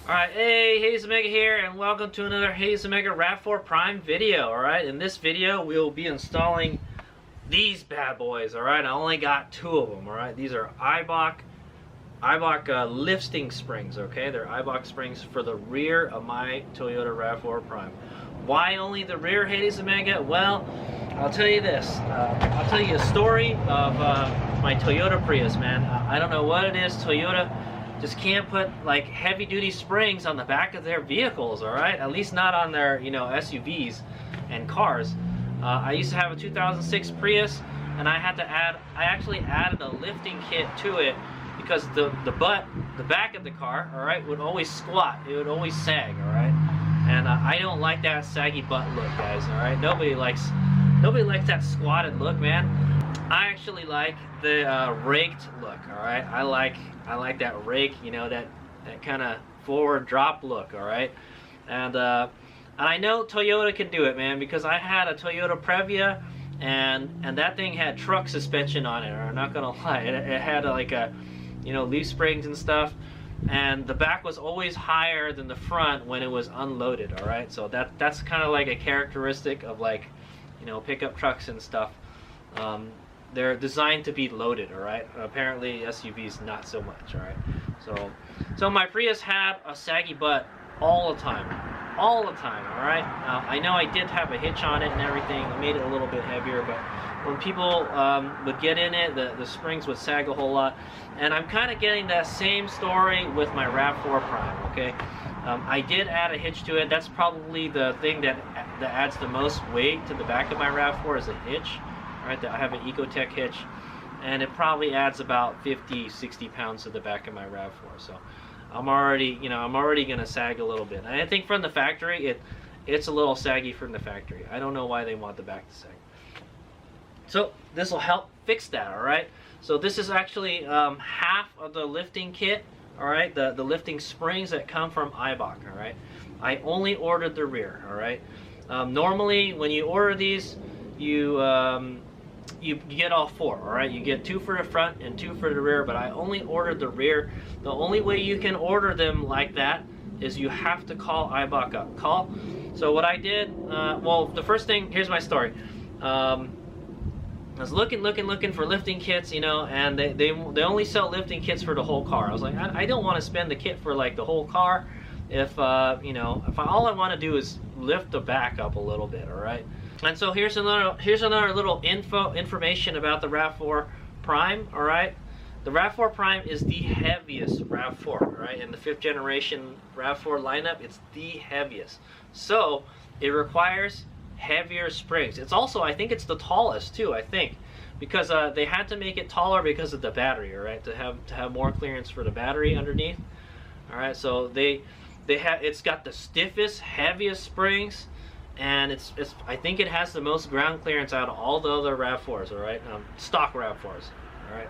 Alright, hey, Hayes Omega here, and welcome to another Hayes Omega Rav4 Prime video. Alright, in this video, we'll be installing these bad boys. Alright, I only got two of them. Alright, these are Eibach lifting springs. Okay, they're Eibach springs for the rear of my Toyota Rav4 Prime. Why only the rear, Hayes Omega? Well, I'll tell you this. I'll tell you a story of my Toyota Prius, man. I don't know what it is. Toyota just can't put like heavy duty springs on the back of their vehicles, all right? At least not on their, SUVs and cars. I used to have a 2006 Prius, and I actually added a lifting kit to it because the back of the car, all right, would always squat. It would always sag, all right? And I don't like that saggy butt look, guys, all right? Nobody likes that squatted look, man. I actually like the raked look, all right? I like that rake, that kind of forward drop look, all right? And I know Toyota can do it, man, because I had a Toyota Previa, and that thing had truck suspension on it. I'm not gonna lie, it had like a, leaf springs and stuff, and the back was always higher than the front when it was unloaded, all right? So that's kind of like a characteristic of like, pickup trucks and stuff. They're designed to be loaded, all right? Apparently SUVs not so much, all right? So my Prius had a saggy butt all the time, all right? I know I did have a hitch on it and everything. I made it a little bit heavier, but when people would get in it, the springs would sag a whole lot. And I'm kind of getting that same story with my Rav4 Prime, okay? I did add a hitch to it. That's probably the thing that adds the most weight to the back of my Rav4 is a hitch. Right, I have an Ecotech hitch, and it probably adds about 50-60 pounds to the back of my Rav4. So I'm already gonna sag a little bit. And I think from the factory, it's a little saggy from the factory. I don't know why they want the back to sag. So this will help fix that. All right. So this is actually half of the lifting kit. All right, the lifting springs that come from Eibach. All right, I only ordered the rear. All right. Normally, when you order these, you get all four, all right? You get two for the front and two for the rear, but I only ordered the rear. The only way you can order them like that is you have to call Eibach up. So what I did, well, the first thing, here's my story. I was looking for lifting kits, and they only sell lifting kits for the whole car. I was like, I don't want to spend the kit for like the whole car if, all I want to do is lift the back up a little bit, all right? And so here's another little information about the Rav4 Prime, all right? The Rav4 Prime is the heaviest Rav4, all right? In the 5th generation Rav4 lineup, it's the heaviest. So it requires heavier springs. It's also, I think it's the tallest too, I think, because they had to make it taller because of the battery, all right? To have more clearance for the battery underneath, all right? So it's got the stiffest, heaviest springs. And I think it has the most ground clearance out of all the other Rav4s, all right? Stock Rav4s, all right?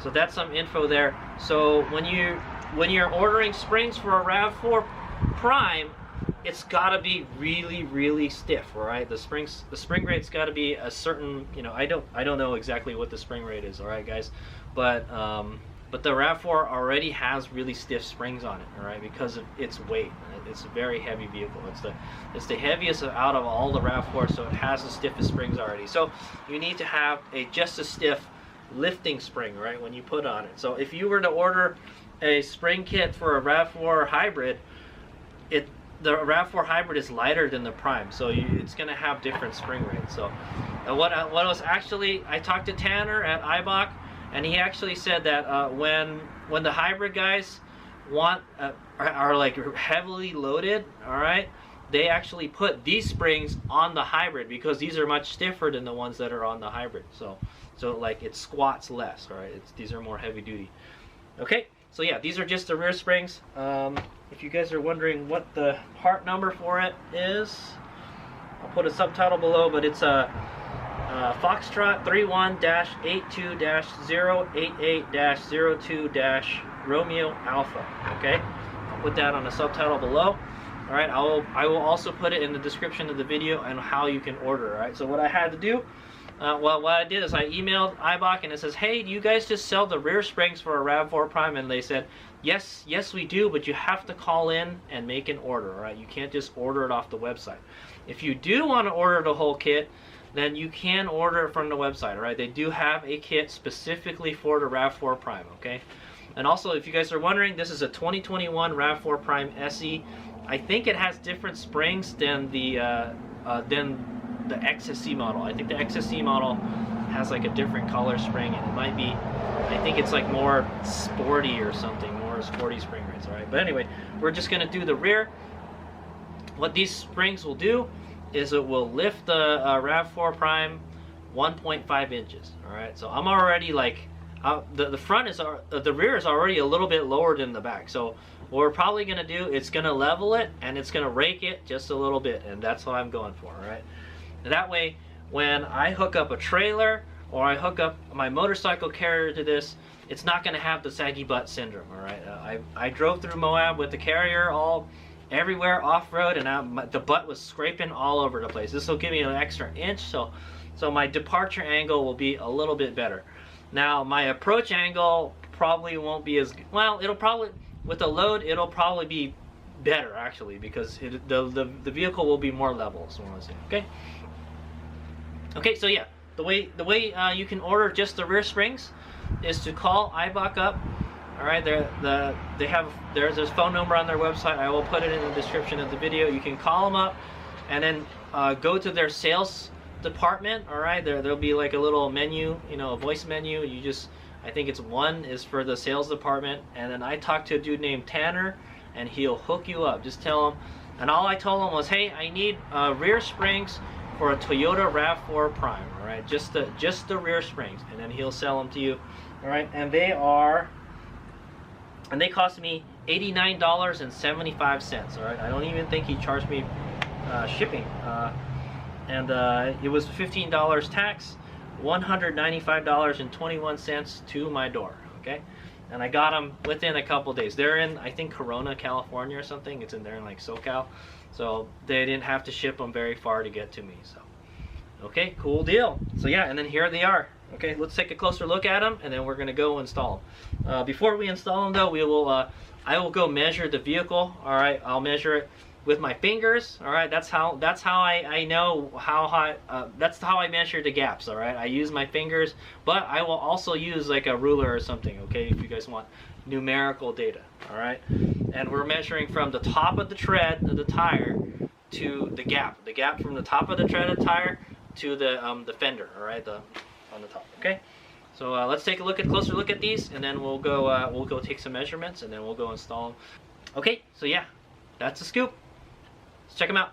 So that's some info there. So when you're ordering springs for a Rav4 Prime, it's got to be really, really stiff, all right? The spring rate's got to be a certain, I don't know exactly what the spring rate is, all right, guys? But the Rav4 already has really stiff springs on it, all right, because of its weight. It's a very heavy vehicle. It's the heaviest out of all the Rav4, so it has the stiffest springs already. So you need to have just a stiff lifting spring, right, when you put on it. So if you were to order a spring kit for a Rav4 hybrid, the Rav4 hybrid is lighter than the Prime, so it's going to have different spring rates. So what was actually, I talked to Tanner at Eibach, and he actually said that when the hybrid guys are like heavily loaded, all right, they actually put these springs on the hybrid because these are much stiffer than the ones that are on the hybrid. So like it squats less, all right? These are more heavy duty. Okay, so yeah, these are just the rear springs. If you guys are wondering what the part number for it is, I'll put a subtitle below, but it's a Foxtrot 31-82-088-02-Romeo Alpha, okay? I'll put that on the subtitle below. All right, I will also put it in the description of the video and how you can order, all right? So what I had to do well, what I did is I emailed Eibach and it says, hey, do you guys just sell the rear springs for a Rav4 Prime? And they said, yes, we do, but you have to call in and make an order, all right? You can't just order it off the website. If you do want to order the whole kit, then you can order it from the website, all right? They do have a kit specifically for the Rav4 Prime, okay? And also, if you guys are wondering, this is a 2021 Rav4 Prime SE. I think it has different springs than the XSE model. I think the XSE model has like a different color spring, and it might be, I think it's like more sporty or something, more sporty spring rates, all right? But anyway, we're just gonna do the rear. What these springs will do is it will lift the Rav4 Prime 1.5 inches, all right? So I'm already like, the front is, the rear is already a little bit lower than the back. So what we're probably gonna do, it's gonna level it and it's gonna rake it just a little bit, and that's what I'm going for, all right? And that way, when I hook up a trailer or I hook up my motorcycle carrier to this, it's not gonna have the saggy butt syndrome, all right? I drove through Moab with the carrier everywhere off-road, and the butt was scraping all over the place. This will give me an extra inch, so my departure angle will be a little bit better. Now, my approach angle probably won't be as well. It'll probably, with the load, it'll probably be better actually, because the vehicle will be more level. So okay. Okay, so yeah, the way you can order just the rear springs is to call Eibach up. All right, there's a phone number on their website. I will put it in the description of the video. You can call them up, and then go to their sales department. All right, there'll be like a little menu, you know, a voice menu. You just, I think it's one is for the sales department, and then I talked to a dude named Tanner, and he'll hook you up. Just tell him, and all I told him was, hey, I need rear springs for a Toyota Rav4 Prime. All right, just the rear springs, and then he'll sell them to you. All right, and they cost me $89.75. All right, I don't even think he charged me shipping, and it was $15 tax, $195.21 to my door. Okay, and I got them within a couple days. They're in, I think, Corona, California or something. It's in there in like SoCal, so they didn't have to ship them very far to get to me. So okay, cool deal. So yeah, and then here they are. Okay, let's take a closer look at them, and then we're gonna go install them. Before we install them, though, I will go measure the vehicle. All right, I'll measure it with my fingers. All right, that's how I know how high. That's how I measure the gaps. All right, I use my fingers, but I will also use like a ruler or something. Okay, if you guys want numerical data. All right, and we're measuring from the top of the tread of the tire to the gap from the top of the tread of the tire to the fender. All right, on the top. Okay, so let's take a closer look at these, and then we'll go take some measurements, and then we'll go install them. Okay, so yeah, that's the scoop. Let's check them out.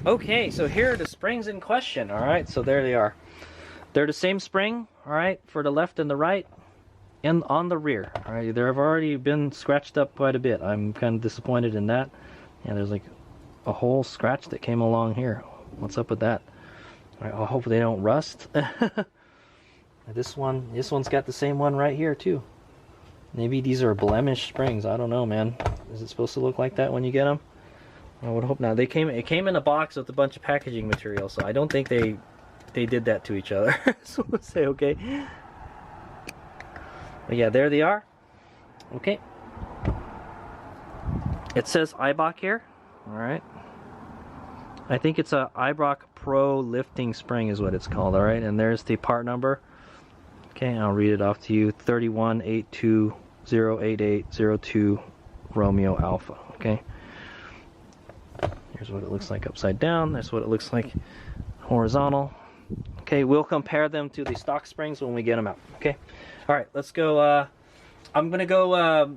Okay, so here are the springs in question. All right, so there they are. They're the same spring, all right, for the left and the right, and on the rear. All right, they've already been scratched up quite a bit. I'm kind of disappointed in that. Yeah, there's like a whole scratch that came along here. What's up with that? All right, I hope they don't rust. This one's got the same one right here too. Maybe these are blemished springs. I don't know, man. Is it supposed to look like that when you get them? I would hope not. It came in a box with a bunch of packaging material, so I don't think they did that to each other. So we'll say okay. But yeah, there they are. Okay. It says Eibach here. All right. I think it's a Eibach Pro-Lifting spring is what it's called. All right, and there's the part number. Okay, I'll read it off to you. 318208802 Romeo Alpha. Okay. Here's what it looks like upside down. That's what it looks like horizontal. Okay, we'll compare them to the stock springs when we get them out. Okay. All right, let's go. I'm gonna go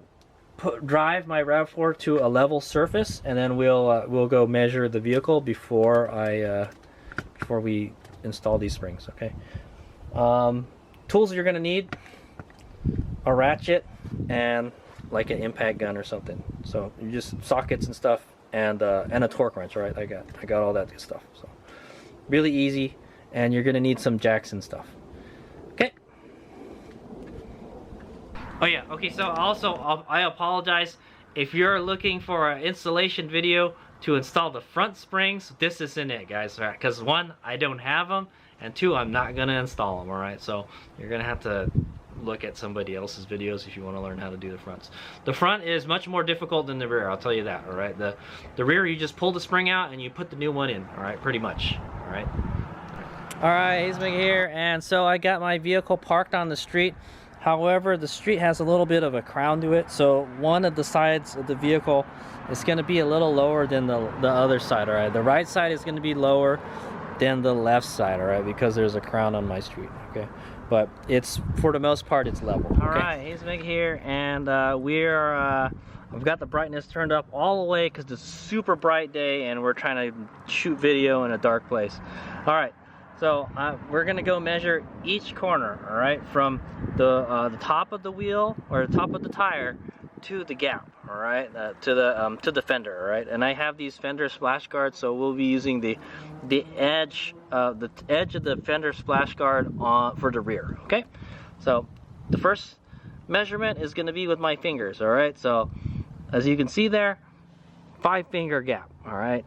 drive my Rav4 to a level surface, and then we'll go measure the vehicle before we install these springs. Okay. Tools you're gonna need: a ratchet and like an impact gun or something. So you just sockets and stuff, and a torque wrench. All right, I got all that good stuff. So really easy, and you're gonna need some jacks and stuff. Okay. Oh yeah, okay, so also I apologize if you're looking for an installation video to install the front springs. This isn't it, guys, right? Because one, I don't have them, and 2, I'm not gonna install them. All right, so you're gonna have to look at somebody else's videos if you want to learn how to do the fronts. The front is much more difficult than the rear, I'll tell you that. All right, the rear, you just pull the spring out and you put the new one in. All right, pretty much. All right. All right, Eibach here, and so I got my vehicle parked on the street. However, the street has a little bit of a crown to it, so one of the sides of the vehicle is going to be a little lower than the other side. All right, the right side is going to be lower than the left side. All right, because there's a crown on my street. Okay, but it's, for the most part, it's level. All right, Eibach here, and I've got the brightness turned up all the way because it's a super bright day and we're trying to shoot video in a dark place. All right, so we're gonna go measure each corner. All right, from the top of the wheel or the top of the tire to the gap. All right, to the fender. All right, and I have these fender splash guards, so we'll be using the edge of the fender splash guard for the rear. Okay, so the first measurement is going to be with my fingers. All right, so as you can see there, 5-finger gap. All right,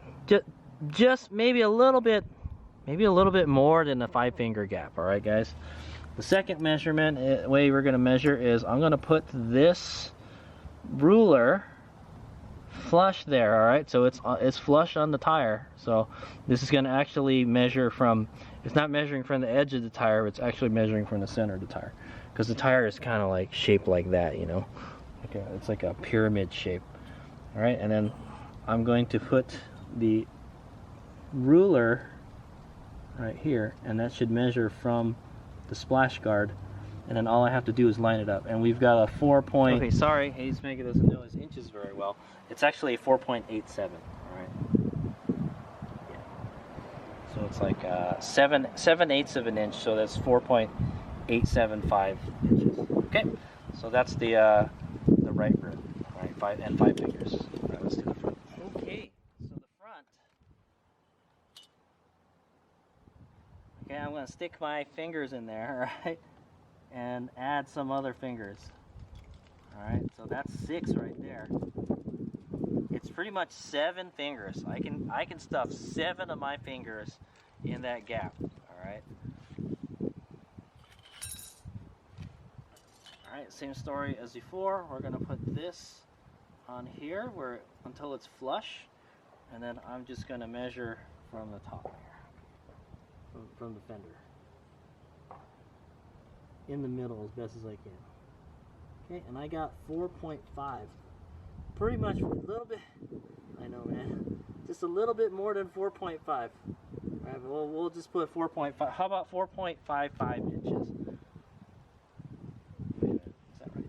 just maybe a little bit more than a 5-finger gap. All right, guys. The second measurement way we're going to measure is I'm going to put this ruler flush there. All right, so it's flush on the tire. So this is going to actually measure from, it's not measuring from the edge of the tire, it's actually measuring from the center of the tire, because the tire is kind of like shaped like that, you know. Okay, it's like a pyramid shape. All right, and then I'm going to put the ruler right here, and that should measure from the splash guard, and then all I have to do is line it up. And we've got a 4 point. Okay, sorry, Eibach doesn't know his inches very well. It's actually a 4.87. All right. Yeah. So it's like 7/8 of an inch. So that's 4.875 inches. Okay. So that's the right rear. All right, 5 fingers. All right, let's do the front. Okay. So the front. Okay, I'm gonna stick my fingers in there. All right. And add some other fingers. All right, so that's 6 right there. It's pretty much 7 fingers. I can stuff 7 of my fingers in that gap. All right. All right, same story as before. We're gonna put this on here until it's flush, and then I'm just gonna measure from the top here, from the fender, in the middle as best as I can. Okay, and I got 4.5. Pretty much a little bit, I know, man, just a little bit more than 4.5. All right, we'll just put 4.5. How about 4.55 inches? Wait a minute, is that right?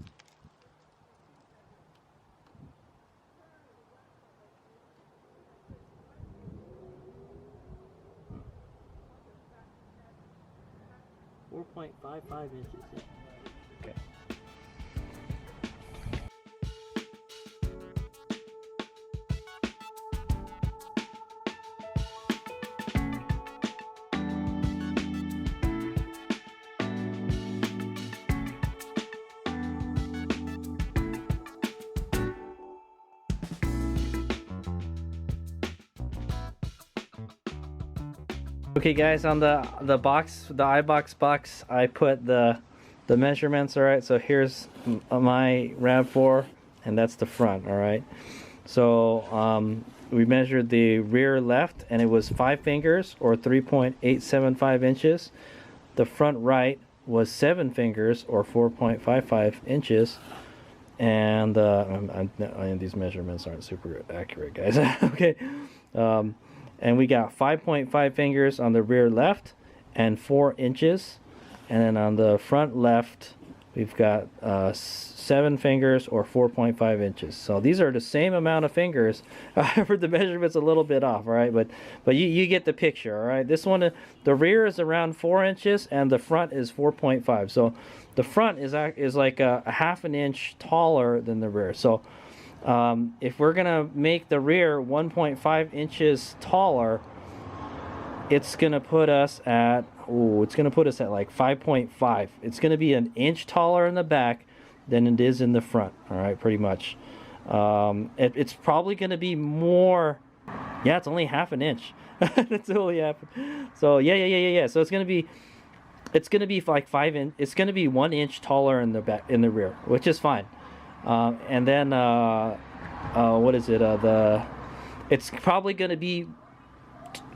.55 inches. Okay. Okay, guys, on the box, the Eibach box, I put the measurements. All right, so here's my Rav4, and that's the front. All right, so we measured the rear left, and it was 5 fingers or 3.875 inches. The front right was 7 fingers or 4.55 inches. And these measurements aren't super accurate, guys. Okay. And we got 5.5 fingers on the rear left and 4 inches. And then on the front left, we've got 7 fingers or 4.5 inches. So these are the same amount of fingers. However, the measurement's a little bit off, all right? But you get the picture, all right? This one, the rear is around 4 inches and the front is 4.5. So the front is like a ½ an inch taller than the rear. So if we're gonna make the rear 1.5 inches taller, it's gonna put us at like 5.5. It's gonna be an inch taller in the back than it is in the front. All right, pretty much. It's probably gonna be more Yeah, it's only half an inch. That's only half. So yeah. So it's gonna be like 5 inch. It's gonna be 1 inch taller in the back, in the rear, which is fine. And then what is it? It's probably gonna be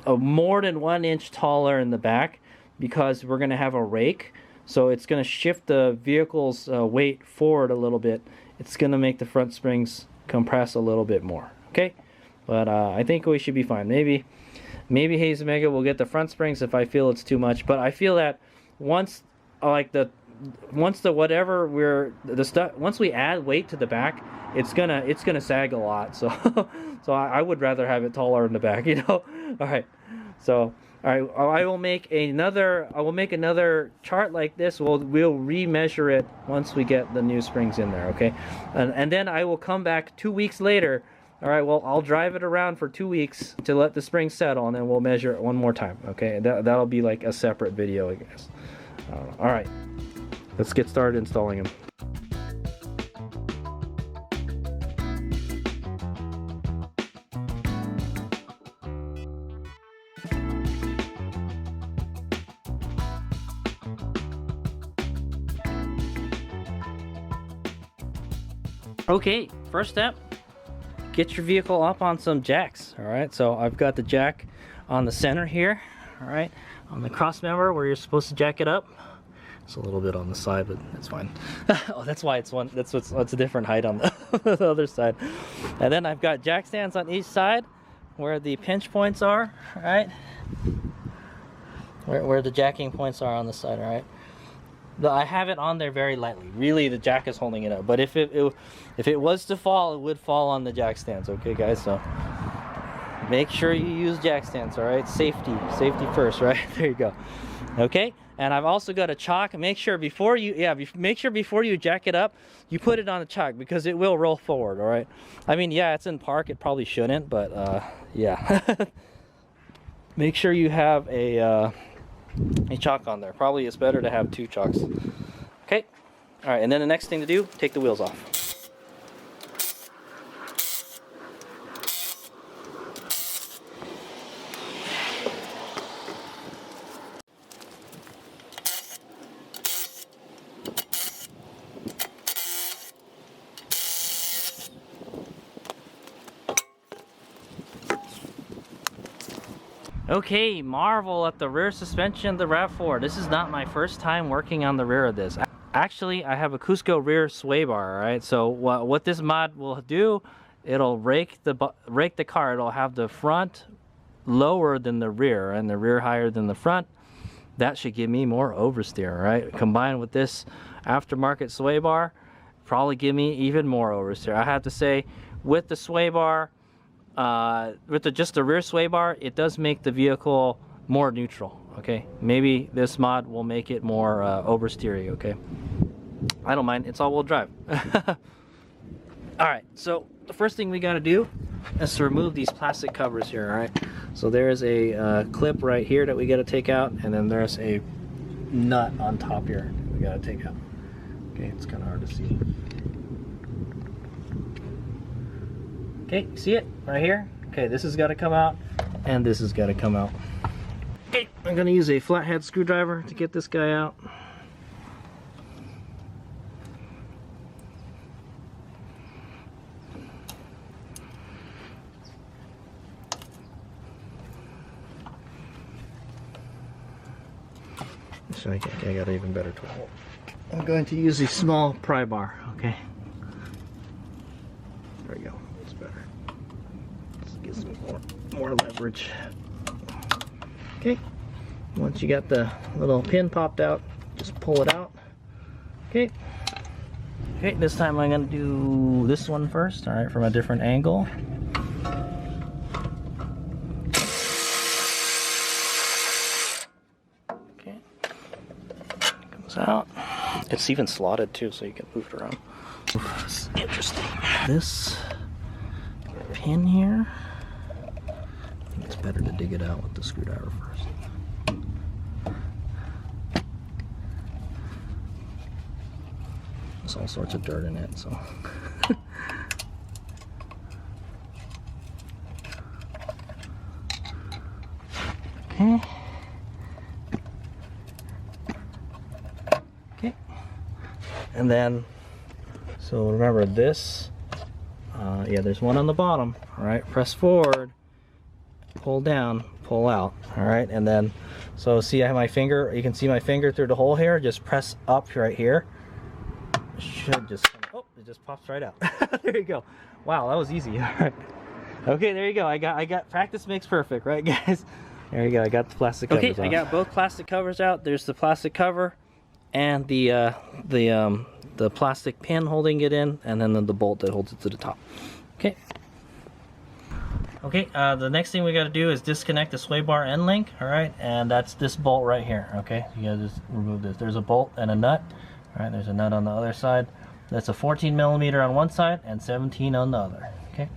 more than 1 inch taller in the back because we're gonna have a rake. So it's gonna shift the vehicle's weight forward a little bit. It's gonna make the front springs compress a little bit more. Okay. But I think we should be fine. Maybe Hayes Mega will get the front springs if I feel it's too much. But I feel that once we add weight to the back, it's gonna sag a lot. So I would rather have it taller in the back. You know. All right. So all right. I will make another chart like this. We'll remeasure it once we get the new springs in there. Okay. And then I will come back 2 weeks later. All right, well, I'll drive it around for 2 weeks to let the springs settle, and then we'll measure it one more time, okay? That'll be like a separate video, I guess. All right, let's get started installing them. Okay, first step. Get your vehicle up on some jacks. All right, so I've got the jack on the center here. All right, on the cross member where you're supposed to jack it up. It's a little bit on the side, but that's fine. Oh, that's why it's one. It's a different height on the other side. And then I've got jack stands on each side where the pinch points are. All right, where the jacking points are on the side. All right. I have it on there very lightly. Really, the jack is holding it up. But if it was to fall, it would fall on the jack stands. Okay, guys. So make sure you use jack stands. All right, safety first. Right there you go. Okay, and I've also got a chalk. Make sure before you jack it up, you put it on the chalk because it will roll forward. All right. I mean, yeah, it's in park. It probably shouldn't, but yeah. Make sure you have a chalk on there. Probably it's better to have 2 chalks. Okay. All right, and then the next thing to do, take the wheels off. Okay, marvel at the rear suspension of the Rav4. This is not my first time working on the rear of this. Actually, I have a Cusco rear sway bar, alright? So what this mod will do, it'll rake the car. It'll have the front lower than the rear and the rear higher than the front. That should give me more oversteer, right? Combined with this aftermarket sway bar, probably give me even more oversteer. I have to say, with the sway bar, with just the rear sway bar, it does make the vehicle more neutral. Okay, maybe this mod will make it more oversteery. Okay, I don't mind. It's all-wheel drive. All right, so the first thing we got to do is to remove these plastic covers here. All right, so there's a clip right here that we got to take out, and then there's a nut on top here we got to take out. Okay, it's kind of hard to see. Okay, see it right here? Okay, this has got to come out, and this has got to come out. Okay, I'm going to use a flathead screwdriver to get this guy out. So I got an even better tool. I'm going to use a small pry bar, okay? There we go. Better. This gives me more leverage. Okay. Once you got the little pin popped out, just pull it out. Okay. Okay, this time I'm going to do this one first, all right, from a different angle. Okay. Comes out. It's even slotted too, so you can move it around. It's interesting. This pin here, I think it's better to dig it out with the screwdriver first. There's all sorts of dirt in it, so. Okay. Okay. And then, so remember this, yeah, there's one on the bottom. All right, press forward, pull down, pull out. All right, and then, so see I have my finger, you can see my finger through the hole here. Just press up right here. Should just, oh, it just pops right out. There you go. Wow, that was easy. All right. Okay, there you go. I got practice makes perfect, right, guys? There you go. I got the plastic covers. Okay, I got both plastic covers out. There's the plastic cover and the plastic pin holding it in, and then the bolt that holds it to the top. Okay. Okay, the next thing we got to do is disconnect the sway bar end link. All right, and that's this bolt right here. Okay, you gotta just remove this. There's a bolt and a nut. All right, there's a nut on the other side. That's a 14 millimeter on one side and 17 on the other. Okay.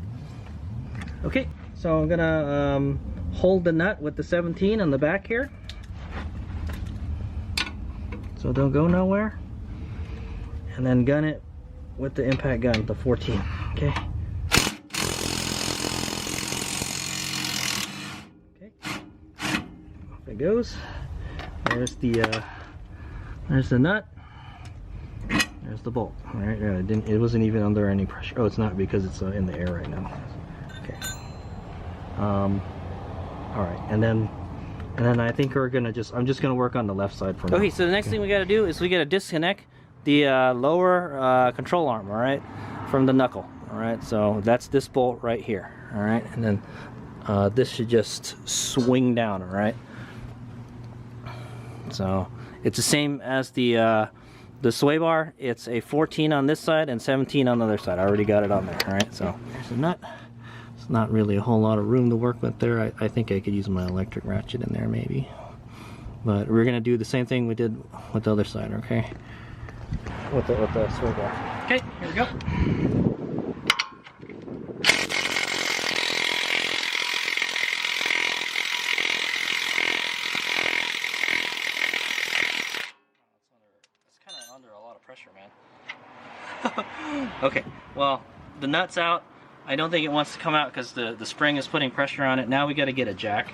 Okay, so I'm gonna hold the nut with the 17 on the back here, so don't go nowhere, and then gun it with the impact gun, the 14. Okay. Okay. Off it goes. There's the nut. There's the bolt. All right, yeah, it wasn't even under any pressure. Oh, it's not because it's in the air right now. Okay. All right, and then I think we're gonna I'm just gonna work on the left side for now. Okay, so the next thing we gotta do is we gotta disconnect the lower control arm, all right, from the knuckle. All right, so that's this bolt right here. All right, and then this should just swing down. All right. So it's the same as the sway bar. It's a 14 on this side and 17 on the other side. I already got it on there. All right, so there's the nut. It's not really a whole lot of room to work with there. I think I could use my electric ratchet in there maybe. But we're gonna do the same thing we did with the other side, okay? With the sway bar. Okay, here we go. It's kind of under a lot of pressure, man. Okay, well, the nut's out. I don't think it wants to come out because the spring is putting pressure on it. Now we got to get a jack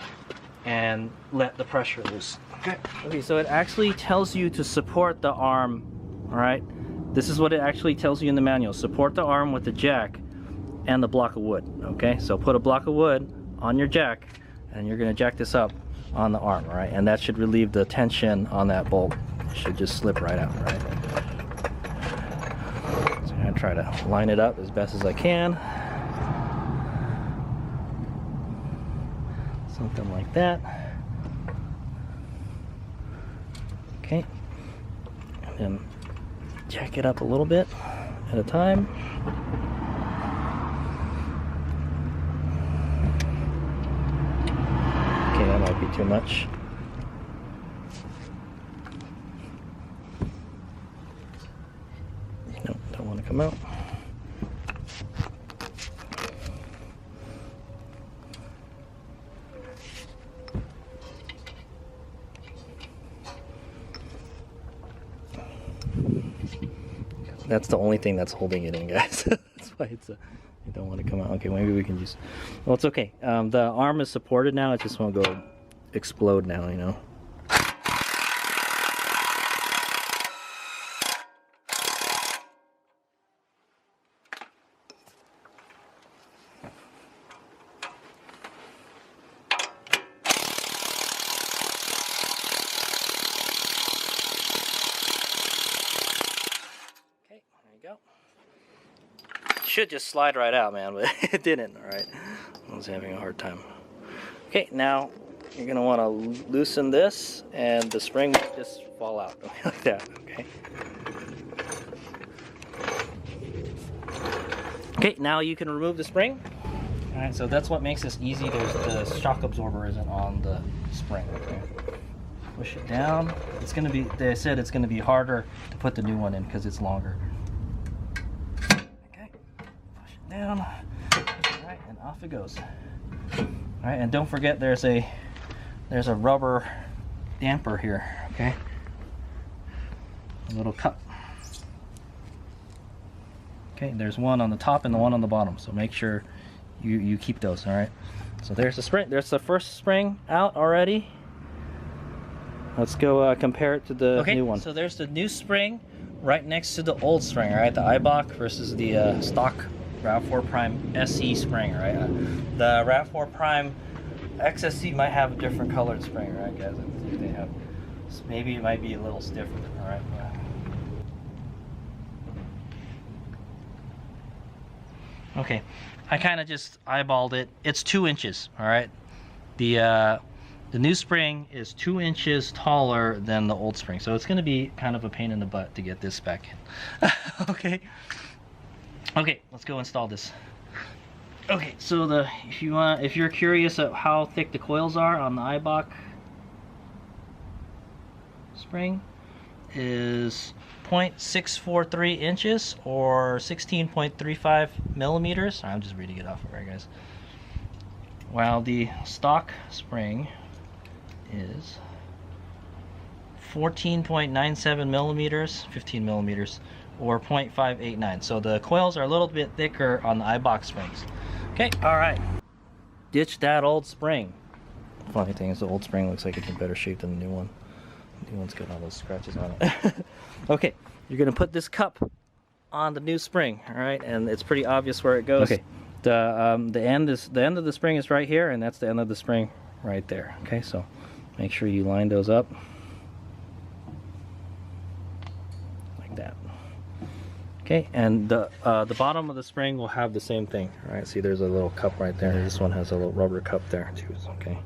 and let the pressure loose. Okay. Okay, so it actually tells you to support the arm. All right, this is what it actually tells you in the manual. Support the arm with the jack and the block of wood. Okay, so put a block of wood on your jack, and you're gonna jack this up on the arm, all right? And that should relieve the tension on that bolt. It should just slip right out, right? So I'm gonna try to line it up as best as I can. Something like that. Okay, and then jack it up a little bit at a time. Okay, that might be too much. Nope, don't want to come out. That's the only thing that's holding it in, guys. That's why it don't want to come out. Okay, maybe we can just, well, it's okay. The arm is supported now. It just won't go explode now, you know. Should just slide right out, man, but it didn't. All right, I was having a hard time. Okay, now you're gonna want to loosen this, and the spring will just fall out like that. Okay. Okay, now you can remove the spring. All right, so that's what makes this easy. The shock absorber isn't on the spring. Okay. Push it down. It's gonna be. They said it's gonna be harder to put the new one in because it's longer. Down. Alright, and off it goes. Alright, and don't forget there's a rubber damper here, okay? A little cup. Okay, there's one on the top and the one on the bottom, so make sure you keep those, alright? So there's the spring, there's the first spring out already. let's go compare it to the new one. So there's the new spring right next to the old spring, right? The Eibach versus the stock Rav4 Prime SE spring, right? The Rav4 Prime XSE might have a different colored spring, right, guys? I think they have. So maybe it might be a little stiffer, all right? Okay, I kind of just eyeballed it. It's 2 inches, all right? The new spring is 2 inches taller than the old spring, so it's going to be kind of a pain in the butt to get this back in. Okay. Okay, let's go install this. Okay, so if you're curious of how thick the coils are on the Eibach spring, is 0.643 inches or 16.35 millimeters. I'm just reading it off of right, guys. While the stock spring is 14.97 millimeters, 15 millimeters, or 0.589. So the coils are a little bit thicker on the Eibach springs. Okay, all right. Ditch that old spring. Funny thing is the old spring looks like it's in better shape than the new one. The new one's got all those scratches on it. Okay, you're gonna put this cup on the new spring, all right, and it's pretty obvious where it goes. Okay, the end of the spring is right here, and that's the end of the spring right there. Okay, so make sure you line those up like that. Okay, and the bottom of the spring will have the same thing. All right, see there's a little cup right there. This one has a little rubber cup there too. Okay,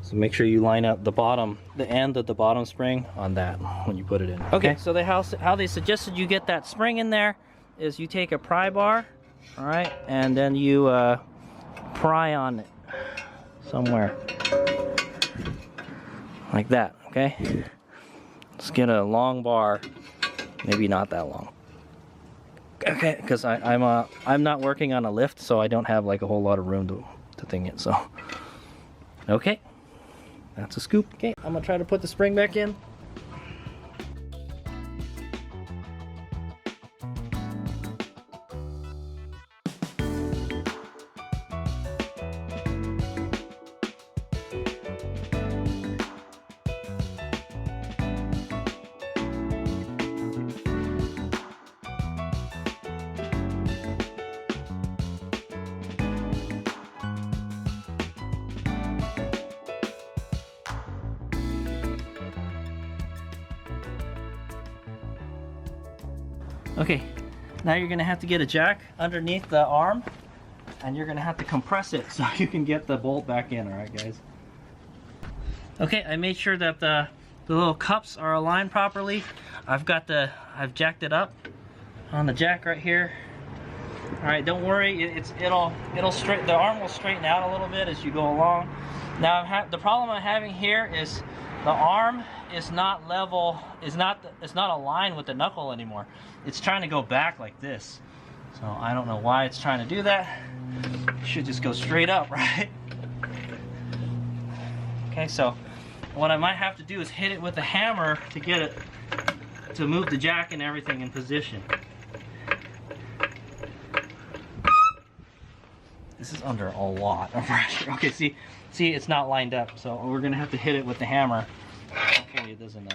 so make sure you line up the end of the bottom spring on that when you put it in. Okay, so how they suggested you get that spring in there is you take a pry bar, all right, and then you pry on it somewhere like that. Okay, let's get a long bar, maybe not that long. Okay, because I'm not working on a lift, so I don't have like a whole lot of room to thing it. So okay, that's a scoop. Okay, I'm gonna try to put the spring back in. Okay, now you're gonna have to get a jack underneath the arm, and you're gonna have to compress it so you can get the bolt back in. All right, guys. Okay, I made sure that the little cups are aligned properly. I've jacked it up on the jack right here. All right, don't worry, it'll straighten. The arm will straighten out a little bit as you go along. Now the problem I'm having here is the arm is not level, it's not aligned with the knuckle anymore. It's trying to go back like this. So I don't know why it's trying to do that. It should just go straight up, right? Okay, so what I might have to do is hit it with a hammer to get it to move the jack and everything in position. This is under a lot of pressure. Okay, see, it's not lined up, so we're gonna have to hit it with the hammer. Hopefully it doesn't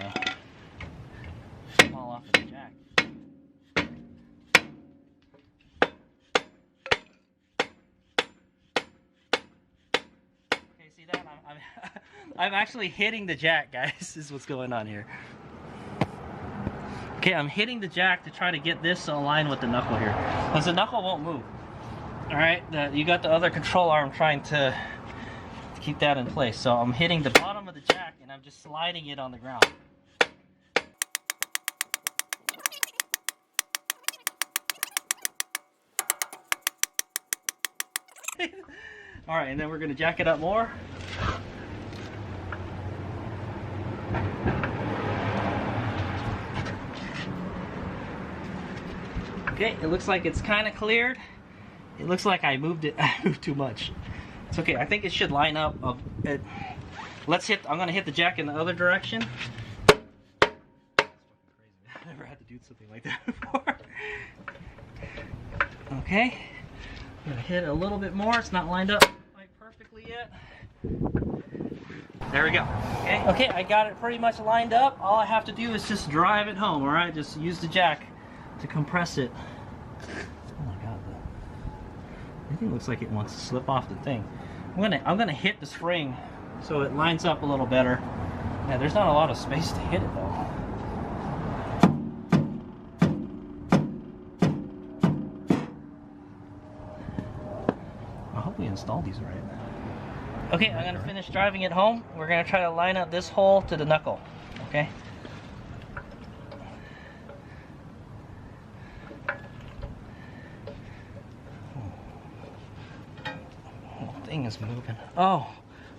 fall off of the jack. Okay, see that? I'm actually hitting the jack, guys. This is what's going on here. Okay, I'm hitting the jack to try to get this to align with the knuckle here, because the knuckle won't move. All right, you got the other control arm trying to keep that in place. So I'm hitting the bottom of the jack and I'm just sliding it on the ground. All right, and then we're gonna jack it up more. Okay, it looks like it's kind of cleared. It looks like I moved too much. It's okay, I think it should line up. I'm gonna hit the jack in the other direction. That's fucking crazy. I never had to do something like that before. Okay, I'm gonna hit it a little bit more. It's not lined up quite perfectly yet. There we go. Okay, I got it pretty much lined up. All I have to do is just drive it home, all right? Just use the jack to compress it. Oh my God, everything looks like it wants to slip off the thing. I'm gonna hit the spring so it lines up a little better. Yeah, there's not a lot of space to hit it though. I hope we installed these right. Okay, I'm gonna finish driving it home. We're gonna try to line up this hole to the knuckle, okay? The thing is moving. Oh,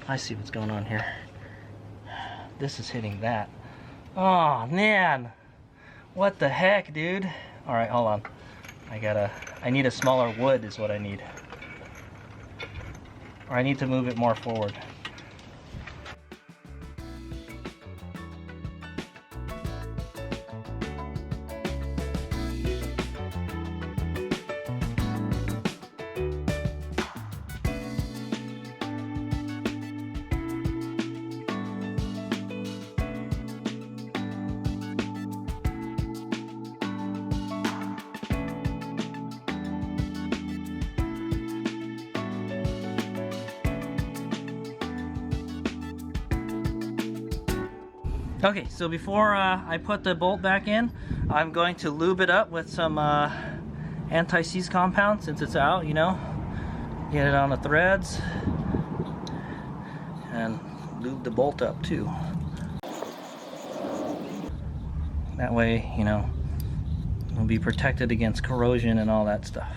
I see what's going on here. This is hitting that. Oh man, what the heck, dude? All right, hold on. I need a smaller wood is what I need. Or I need to move it more forward. Okay, so before I put the bolt back in, I'm going to lube it up with some anti-seize compound since it's out, you know. Get it on the threads and lube the bolt up too. That way, you know, it'll be protected against corrosion and all that stuff.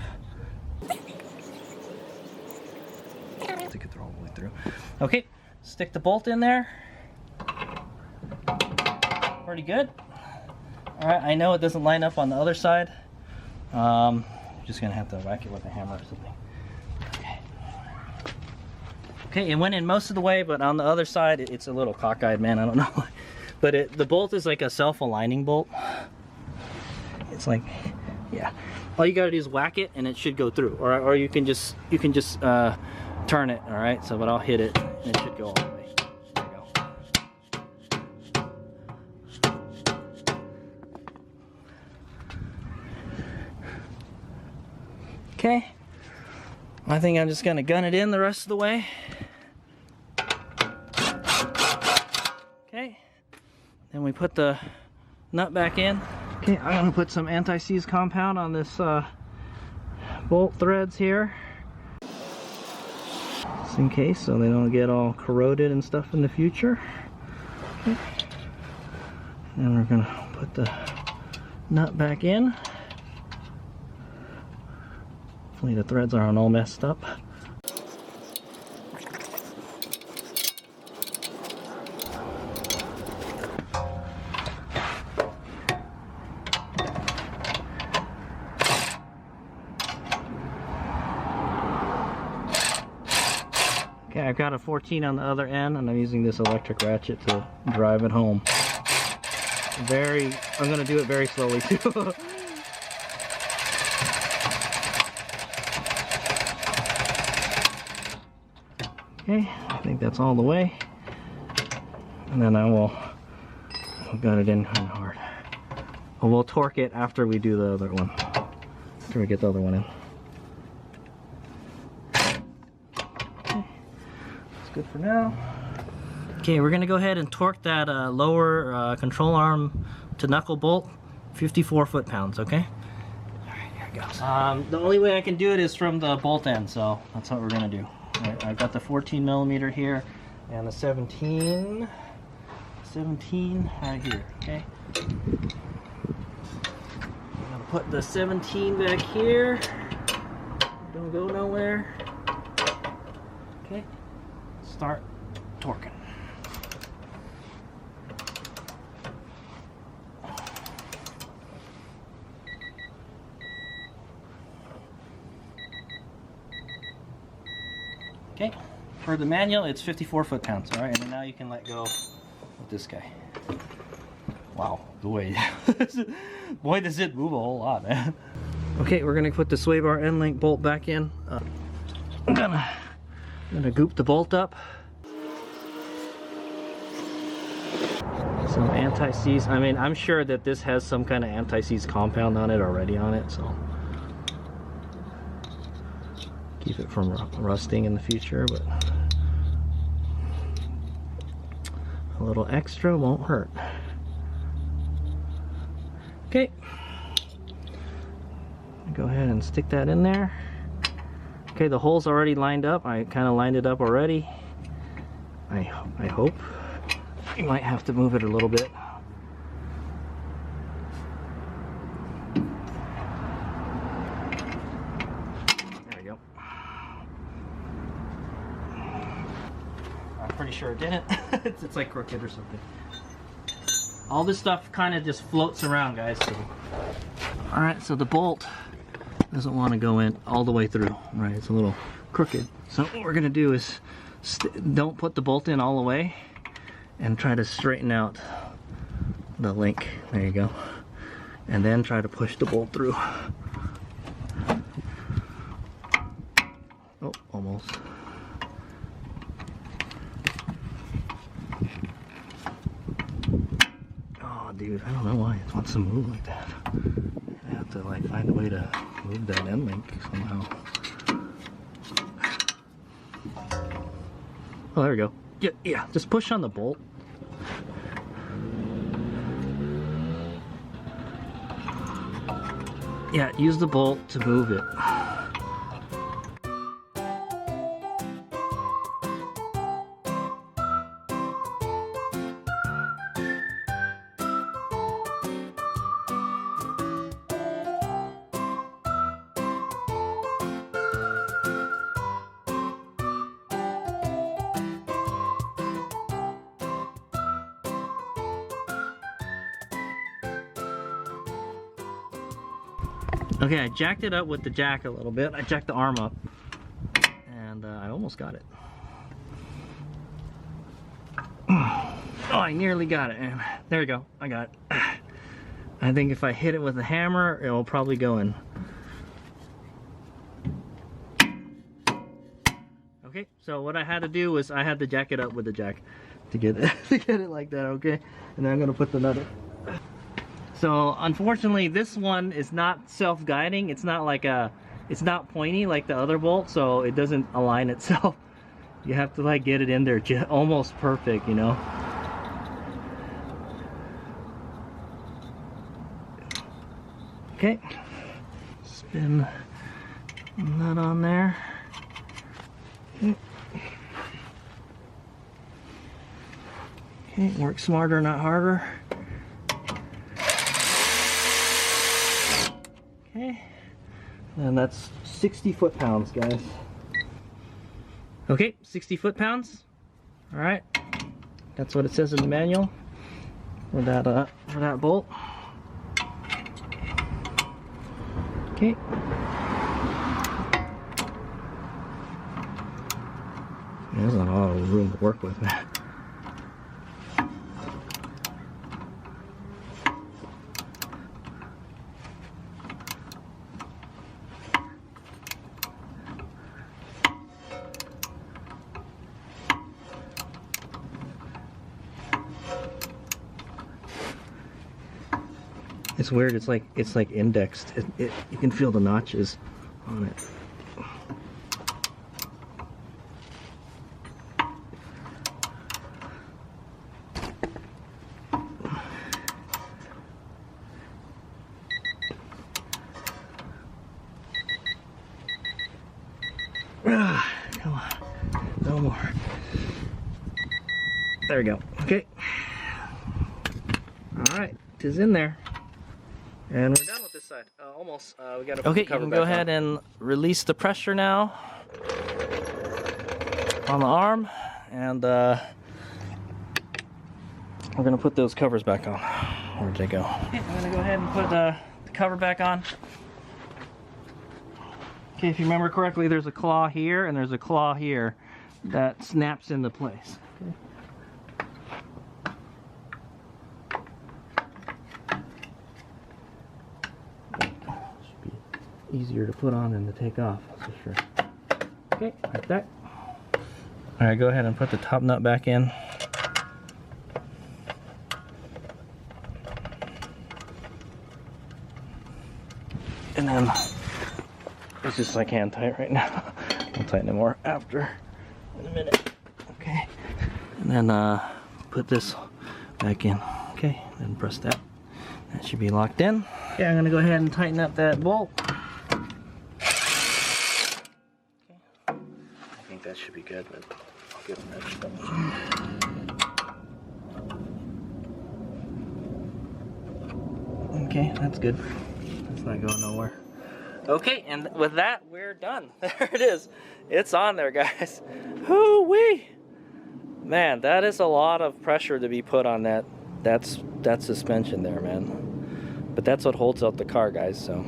Stick it all the way through. Okay, stick the bolt in there. Pretty good. All right, I know it doesn't line up on the other side. Just gonna have to whack it with a hammer or something. Okay. Okay, it went in most of the way, but on the other side, it's a little cockeyed, man. I don't know. But the bolt is like a self-aligning bolt. It's like, yeah. All you gotta do is whack it, and it should go through. Or you can just turn it. All right. So, but I'll hit it, and it should go all the way. Okay, I think I'm just gonna gun it in the rest of the way. Okay, then we put the nut back in. Okay, I'm gonna put some anti-seize compound on this bolt threads here, just in case, so they don't get all corroded and stuff in the future. Okay. Then we're gonna put the nut back in. Hopefully the threads aren't all messed up. Okay, I've got a 14 on the other end, and I'm using this electric ratchet to drive it home. I'm gonna do it very slowly too. Okay, I think that's all the way. And then I'll gut it in kind of hard. But we'll torque it after we do the other one. After we get the other one in. Okay, that's good for now. Okay, we're gonna go ahead and torque that lower control arm to knuckle bolt, 54 foot-pounds, okay? Alright, here it goes. The only way I can do it is from the bolt end, so that's what we're gonna do. Right, I've got the 14 millimeter here and the 17 right here, okay? I'm gonna put the 17 back here. Don't go nowhere. Okay, start torquing. Okay, for the manual, it's 54 foot-pounds, all right? And then now you can let go of this guy. Wow, the way, boy, does it move a whole lot, man. Okay, we're gonna put the sway bar end link bolt back in. I'm gonna goop the bolt up. Some anti-seize. I mean, I'm sure that this has some kind of anti-seize compound on it already on it, so keep it from rusting in the future, but a little extra won't hurt. Okay, go ahead and stick that in there. Okay, the hole's already lined up. I kind of lined it up already. I hope. You might have to move it a little bit. There we go. I'm pretty sure it didn't. It's like crooked or something. All this stuff kind of just floats around, guys. So. All right, so the bolt doesn't want to go in all the way through, right? It's a little crooked. So what we're gonna do is don't put the bolt in all the way and try to straighten out the link. There you go. And then try to push the bolt through. Oh, almost. Oh, dude, I don't know why it wants to move like that. I have to like find a way to move that end link somehow. Oh, there we go. Yeah, just push on the bolt. Yeah, use the bolt to move it. Okay, I jacked it up with the jack a little bit. I jacked the arm up, and I almost got it. Oh, I nearly got it. And there we go. I got it. I think if I hit it with a hammer, it will probably go in. Okay, so what I had to do was I had to jack it up with the jack to get it to get it like that. Okay, and then I'm gonna put the nut in. So unfortunately, this one is not self-guiding. It's not like it's not pointy like the other bolt, so it doesn't align itself. You have to like get it in there almost perfect, you know. Okay, spin that on there. Okay, work smarter, not harder. Okay, and that's 60 foot-pounds, guys. Okay, 60 foot-pounds. All right, that's what it says in the manual for that bolt. Okay. There's not a lot of room to work with, man. It's weird. It's like indexed. You can feel the notches on it. Come on, no more. There we go. Okay. All right, it is in there. And we're done with this side. Almost. We got to put the cover back on. Okay, you can go ahead and release the pressure now on the arm, and we're gonna put those covers back on. Where'd they go? Okay, I'm gonna go ahead and put the cover back on. Okay, if you remember correctly, there's a claw here and there's a claw here that snaps into place. Okay. Easier to put on than to take off, that's for sure. Okay, like that. All right, go ahead and put the top nut back in. And then it's just like hand tight right now. I'll tighten it more after in a minute. Okay. And then put this back in. Okay, then press that. That should be locked in. Okay, I'm gonna go ahead and tighten up that bolt. Okay. I think that should be good, but I'll give them that stuff. Okay, that's good. That's not going nowhere. Okay, and with that, we're done. There it is. It's on there, guys. Hoo-wee! Man, that is a lot of pressure to be put on that suspension there, man. But that's what holds up the car, guys, so.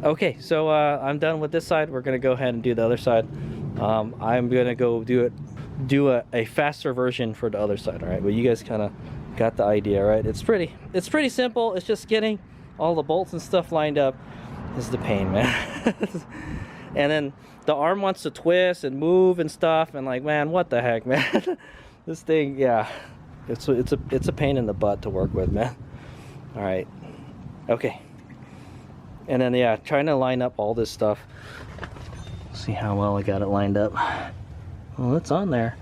Okay, so I'm done with this side. We're gonna go ahead and do the other side. I'm gonna go do a faster version for the other side, all right? But you guys kind of got the idea, right? It's pretty simple. It's just getting all the bolts and stuff lined up is the pain, man. And then the arm wants to twist and move and stuff, and like, man, what the heck, man? This thing, yeah, it's a pain in the butt to work with, man. All right, okay. And then yeah, trying to line up all this stuff. See how well I got it lined up. Well, it's on there,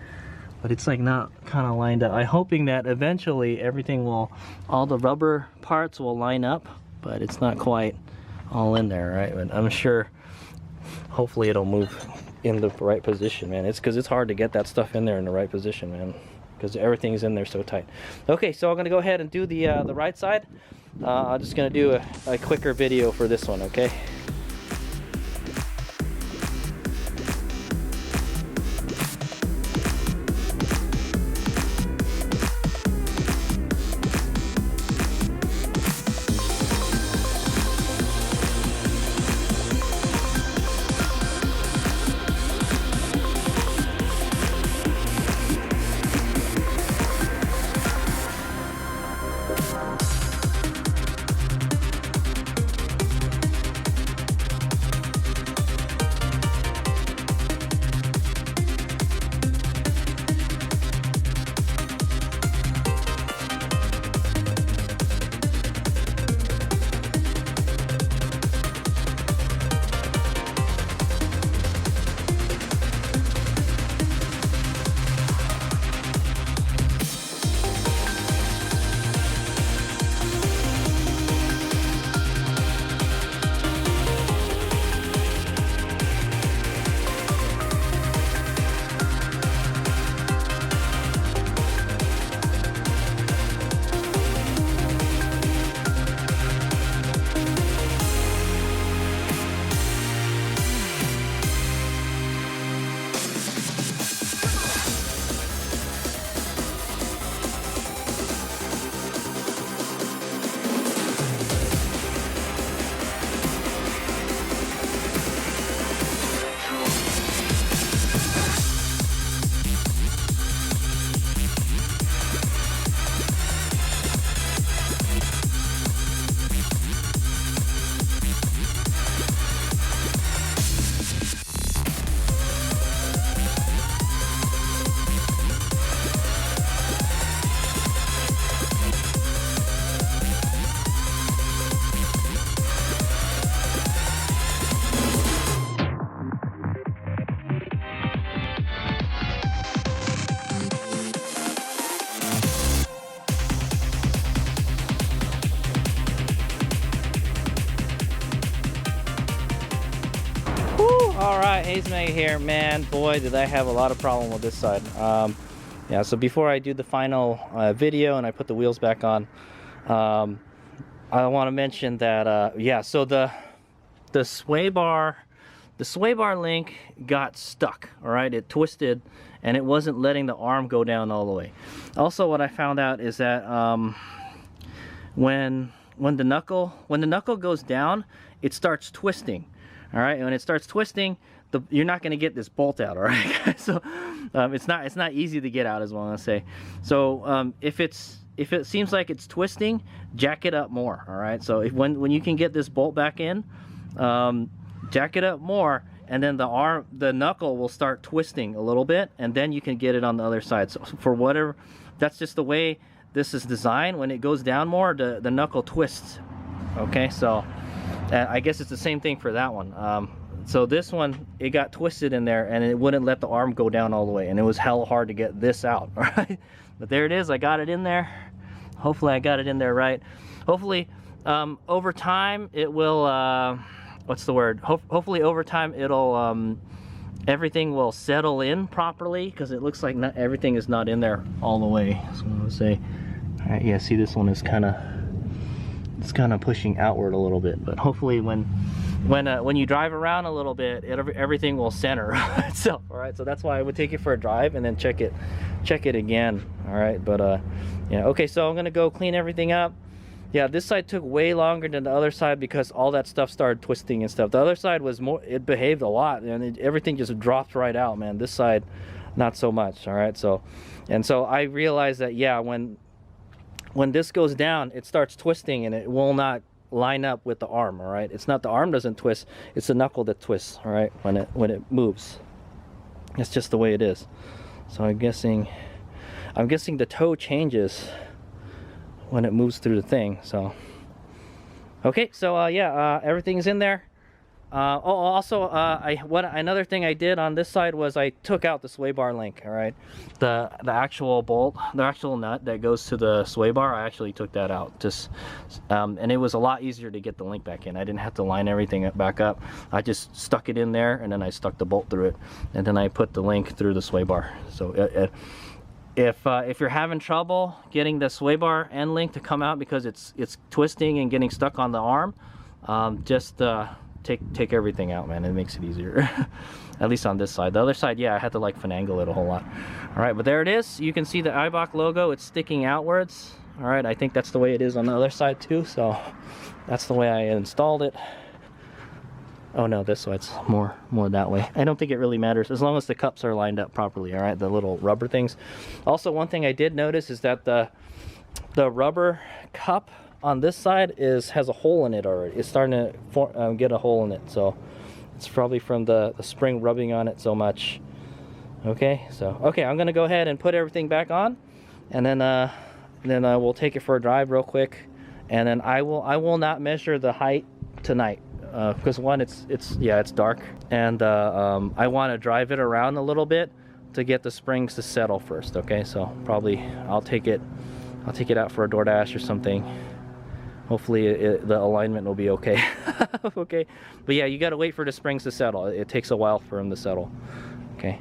but it's like not kind of lined up. I'm hoping that eventually everything will, all the rubber parts will line up, but it's not quite all in there, right? But I'm sure hopefully it'll move in the right position, man. It's because it's hard to get that stuff in there in the right position, man, because everything's in there so tight. Okay, so I'm gonna go ahead and do the right side. I'm just gonna do a quicker video for this one, okay? Eibach here, man. Boy, did I have a lot of problem with this side. Yeah, so before I do the final video and I put the wheels back on, I want to mention that yeah, so the sway bar link got stuck. All right, it twisted and it wasn't letting the arm go down all the way. Also, what I found out is that when the knuckle goes down, it starts twisting. All right, and when it starts twisting, you're not going to get this bolt out. All right, guys. So it's not easy to get out, is what I'm going to say. So if it seems like it's twisting, jack it up more. All right, so when you can get this bolt back in, jack it up more, and then the knuckle will start twisting a little bit, and then you can get it on the other side. So for whatever, that's just the way this is designed. When it goes down more, the knuckle twists. Okay, so I guess it's the same thing for that one. So this one, it got twisted in there and it wouldn't let the arm go down all the way, and it was hell hard to get this out. All right, but there it is. I got it in there. Hopefully I got it in there right. Hopefully over time it will what's the word, hopefully over time it'll everything will settle in properly, because it looks like not everything is not in there all the way. So I'm gonna say, all right, yeah, see, this one is kind of pushing outward a little bit, but hopefully when you drive around a little bit, everything will center itself. All right, so that's why I would take it for a drive and then check it again. All right, but yeah, okay, so I'm gonna go clean everything up. Yeah, this side took way longer than the other side because all that stuff started twisting and stuff. The other side was more, it behaved a lot, and everything just dropped right out, man. This side, not so much. All right, so I realized that, yeah, when this goes down, it starts twisting and it will not line up with the arm. All right, it's not the arm doesn't twist, it's the knuckle that twists. All right, when it moves, it's just the way it is. So I'm guessing the toe changes when it moves through the thing. So okay, so yeah, everything's in there. Also, another thing I did on this side was I took out the sway bar link. All right, the actual bolt, the actual nut that goes to the sway bar, I actually took that out. Just and it was a lot easier to get the link back in. I didn't have to line everything back up. I just stuck it in there, and then I stuck the bolt through it, and then I put the link through the sway bar. So if you're having trouble getting the sway bar end link to come out because it's twisting and getting stuck on the arm, just take everything out, man. It makes it easier. At least on this side. The other side, yeah, I had to like finagle it a whole lot. All right, but there it is. You can see the Eibach logo. It's sticking outwards. All right, I think that's the way it is on the other side too. So that's the way I installed it. Oh no, this side's more that way. I don't think it really matters as long as the cups are lined up properly. All right, the little rubber things. Also, one thing I did notice is that the rubber cup on this side has a hole in it already. It's starting to get a hole in it, so it's probably from the spring rubbing on it so much. Okay, so okay, I'm gonna go ahead and put everything back on, and then we'll take it for a drive real quick, and then I will not measure the height tonight. Because one, it's dark, and I want to drive it around a little bit to get the springs to settle first. Okay, so probably I'll take it out for a DoorDash or something. Hopefully the alignment will be okay. Okay, but yeah, you got to wait for the springs to settle. It takes a while for them to settle. Okay,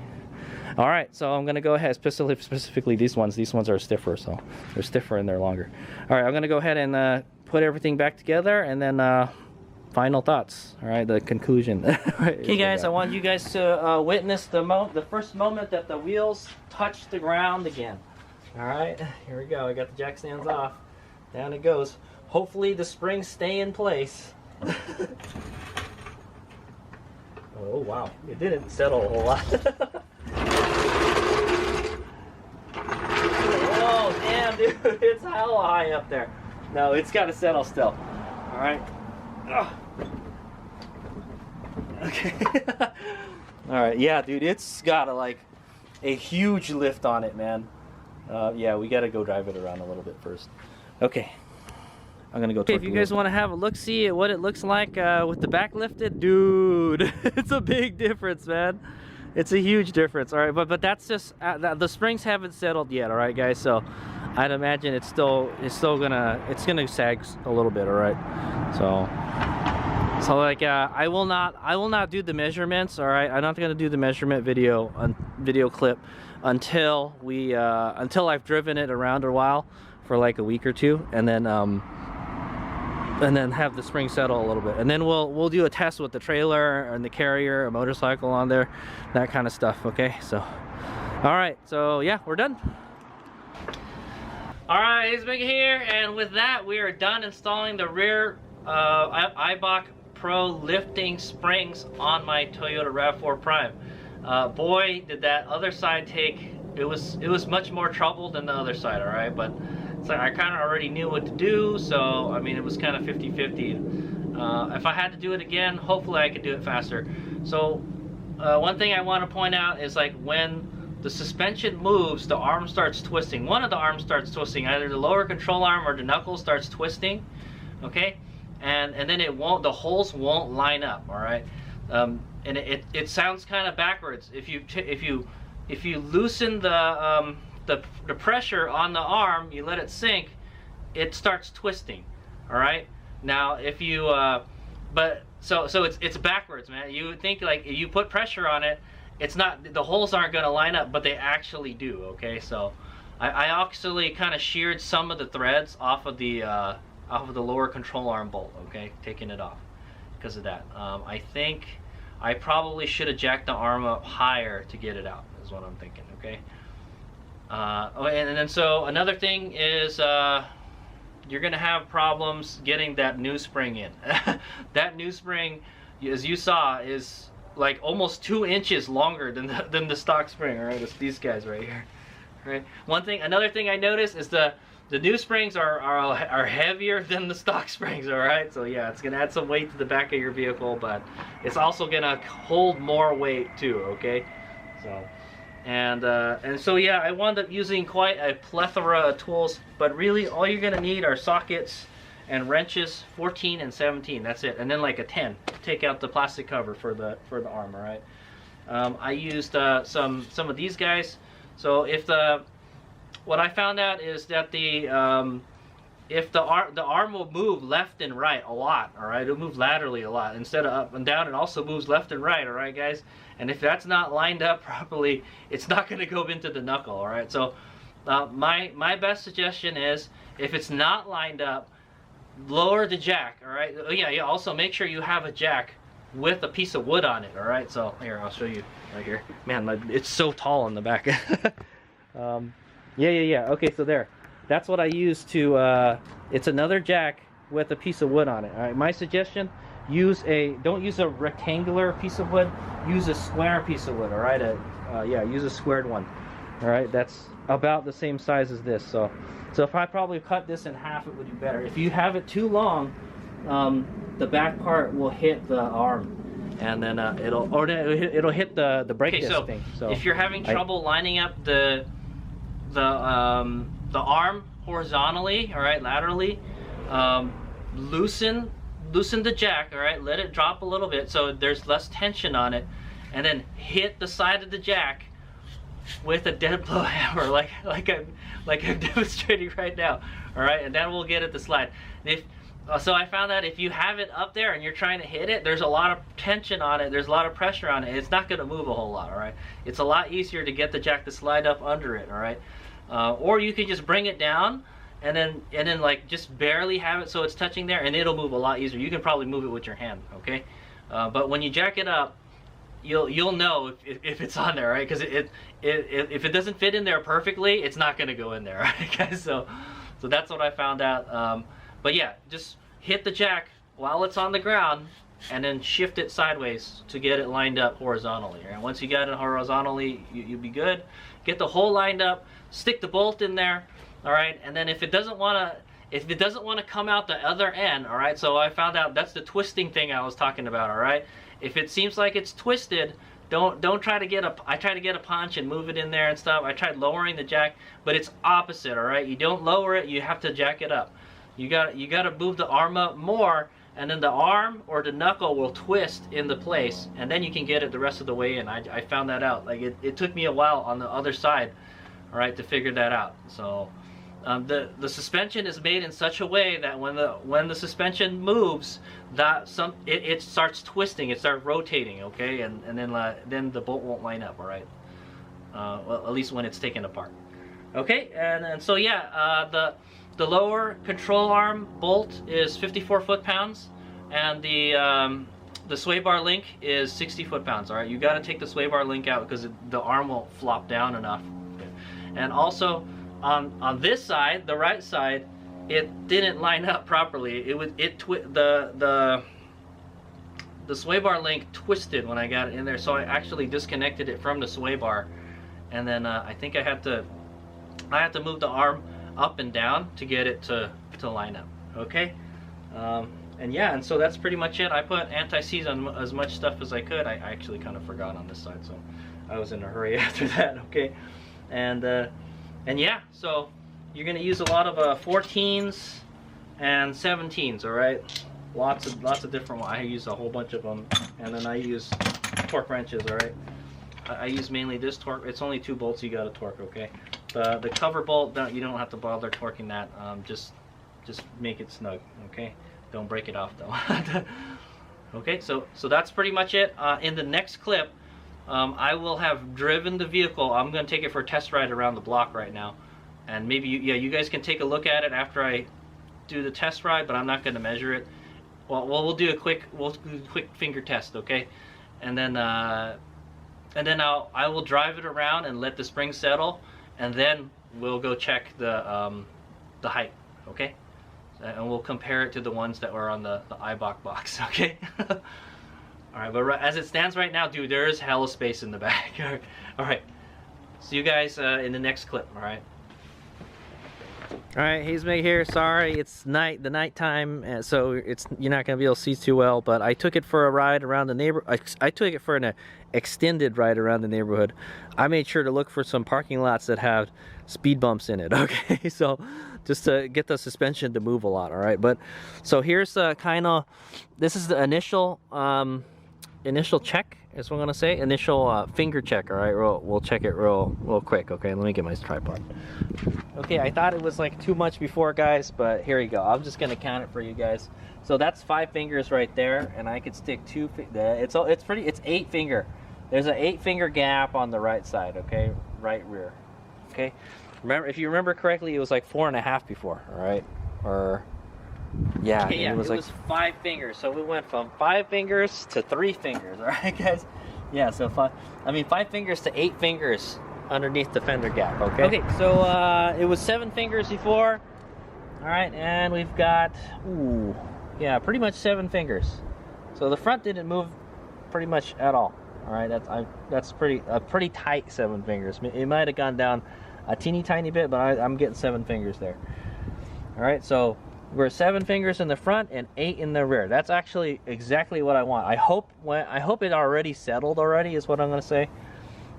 all right, so I'm gonna go ahead, specifically these ones are stiffer, so they're stiffer and they're longer. All right, I'm gonna go ahead and put everything back together, and then final thoughts. All right, the conclusion. Right, okay guys, I want you guys to witness the first moment that the wheels touch the ground again. All right, here we go. I got the jack stands off, down it goes. Hopefully the springs stay in place. Oh wow, it didn't settle a whole lot. Oh damn, dude, it's hella high up there. No, it's got to settle still. All right. Ugh. Okay. All right, yeah, dude, it's got a huge lift on it, man. Yeah, we gotta go drive it around a little bit first. Okay, I'm gonna go. Okay, if you guys want to have a look, see at what it looks like with the back lifted, dude, it's a big difference, man. It's a huge difference. All right, but that's just the springs haven't settled yet. All right, guys, so I'd imagine it's gonna sag a little bit. All right, so like I will not do the measurements. All right, I'm not gonna do the measurement video clip until I've driven it around a while for like a week or two, and then have the spring settle a little bit, and then we'll do a test with the trailer and the carrier, a motorcycle on there, that kind of stuff. Okay, so all right, so yeah, we're done. All right, it's Big here, and with that we are done installing the rear Eibach Pro-Lifting springs on my Toyota Rav4 Prime. Boy, did that other side take, it was much more trouble than the other side. All right, but it's like I kind of already knew what to do, so I mean it was kind of 50-50. If I had to do it again, hopefully I could do it faster. So one thing I want to point out is, like, when the suspension moves, the arm starts twisting. One of the arms starts twisting, either the lower control arm or the knuckle starts twisting. Okay, and then the holes won't line up. All right, and it sounds kind of backwards. If you loosen the pressure on the arm, you let it sink, it starts twisting. All right. Now if you so it's backwards, man. You would think like if you put pressure on it, it's not, the holes aren't going to line up, but they actually do. Okay, so I actually kind of sheared some of the threads off of the lower control arm bolt. Okay, taking it off because of that. I think I probably should have jacked the arm up higher to get it out, is what I'm thinking. Okay. And then so another thing is you're gonna have problems getting that new spring in. That new spring, as you saw, is like almost 2 inches longer than the stock spring. All right, it's these guys right here. Right. Another thing I noticed is the new springs are heavier than the stock springs. All right, so yeah, it's gonna add some weight to the back of your vehicle, but it's also gonna hold more weight too. Okay, so. And so yeah, I wound up using quite a plethora of tools, but really all you're gonna need are sockets and wrenches, 14 and 17. That's it, and then like a 10. Take out the plastic cover for the arm. All right. I used some of these guys. So what I found out is that if the arm will move left and right a lot, all right, it'll move laterally a lot instead of up and down. It also moves left and right, all right, guys. And if that's not lined up properly, it's not going to go into the knuckle, all right. So my best suggestion is if it's not lined up, lower the jack, all right. Oh, yeah. Also make sure you have a jack with a piece of wood on it, all right. So here, I'll show you right here. Man, it's so tall in the back. Yeah. Okay, so there. That's what I use to, it's another jack with a piece of wood on it. All right, my suggestion, don't use a rectangular piece of wood, use a square piece of wood, all right? Yeah, use a squared one. All right, that's about the same size as this. So if I probably cut this in half, it would do better. If you have it too long, the back part will hit the arm, and then it'll hit the brake disc thing. So if you're having trouble lining up the arm horizontally, all right, laterally, loosen the jack, all right, let it drop a little bit so there's less tension on it, and then hit the side of the jack with a dead blow hammer like I'm demonstrating right now, all right, and that will get it to slide. So I found that if you have it up there and you're trying to hit it, there's a lot of tension on it, there's a lot of pressure on it, it's not going to move a whole lot, all right. It's a lot easier to get the jack to slide up under it, all right. Or you can just bring it down and then like just barely have it so it's touching there, and it'll move a lot easier. You can probably move it with your hand, okay? But when you jack it up, you'll know if it's on there, right? Because if it doesn't fit in there perfectly, it's not going to go in there, right, guys? So that's what I found out. But yeah, just hit the jack while it's on the ground, and then shift it sideways to get it lined up horizontally. Right? Once you got it horizontally, you'll be good. Get the hole lined up, stick the bolt in there, all right. And then if it doesn't want to come out the other end, all right. So I found out that's the twisting thing I was talking about, all right. If it seems like it's twisted, don't try to get I try to get a punch and move it in there and stuff. I tried lowering the jack, but it's opposite, all right. You don't lower it, you have to jack it up. You got to move the arm up more, and then the arm or the knuckle will twist into place, and then you can get it the rest of the way in. I found that out. Like it took me a while on the other side, all right, to figure that out. So the suspension is made in such a way that when the suspension moves, it starts twisting, it starts rotating, okay, and then the bolt won't line up, all right. Well, at least when it's taken apart. Okay, and so yeah, the lower control arm bolt is 54 foot-pounds, and the sway bar link is 60 foot-pounds. All right, you got to take the sway bar link out because the arm won't flop down enough. And also on this side, the right side, it didn't line up properly. The sway bar link twisted when I got it in there, so I actually disconnected it from the sway bar, and then I think I had to move the arm up and down to get it to line up. Okay, and yeah, and so that's pretty much it. I put anti-seize on as much stuff as I could. I actually kind of forgot on this side, so I was in a hurry after that. Okay, and yeah, so you're gonna use a lot of 14s and 17s, all right. lots of different ones. I use a whole bunch of them, and then I use torque wrenches. All right, I use mainly this torque. It's only 2 bolts you got to torque. Okay, the cover bolt, you don't have to bother torquing that. Just make it snug. Okay, don't break it off though. Okay, so that's pretty much it. In the next clip, I will have driven the vehicle. I'm going to take it for a test ride around the block right now, and maybe you guys can take a look at it after I do the test ride, but I'm not going to measure it. Well, we'll do a quick finger test, okay? And then I will drive it around and let the spring settle, and then we'll go check the height, okay? And we'll compare it to the ones that were on the Eibach box, okay? All right, but as it stands right now, dude, there is hella space in the back. All right, see you guys in the next clip. All right. All right, Hazemeg here. Sorry, it's the nighttime, so you're not gonna be able to see too well. But I took it for a ride around the I took it for an extended ride around the neighborhood. I made sure to look for some parking lots that have speed bumps in it. Okay, so just to get the suspension to move a lot. All right, but so here's this is the initial check, is what I'm gonna say. Initial finger check. All right, we'll check it real quick. Okay, let me get my tripod. Okay, I thought it was like too much before, guys, but here you go. I'm just gonna count it for you guys. So that's 5 fingers right there, and I could stick 2. It's 8 finger. There's an 8 finger gap on the right side. Okay, right rear. Okay, remember, if you remember correctly, it was like 4.5 before. All right, or yeah, okay, it was 5 fingers. So we went from 5 fingers to 3 fingers. All right, guys. Yeah, so 5 fingers to 8 fingers underneath the fender gap. Okay, so it was 7 fingers before. All right, and we've got yeah, pretty much 7 fingers. So the front didn't move pretty much at all. All right, that's pretty tight 7 fingers. It might have gone down a teeny tiny bit, but I'm getting 7 fingers there. All right, so we're 7 fingers in the front and 8 in the rear. That's actually exactly what I want. I hope it already settled already, is what I'm gonna say.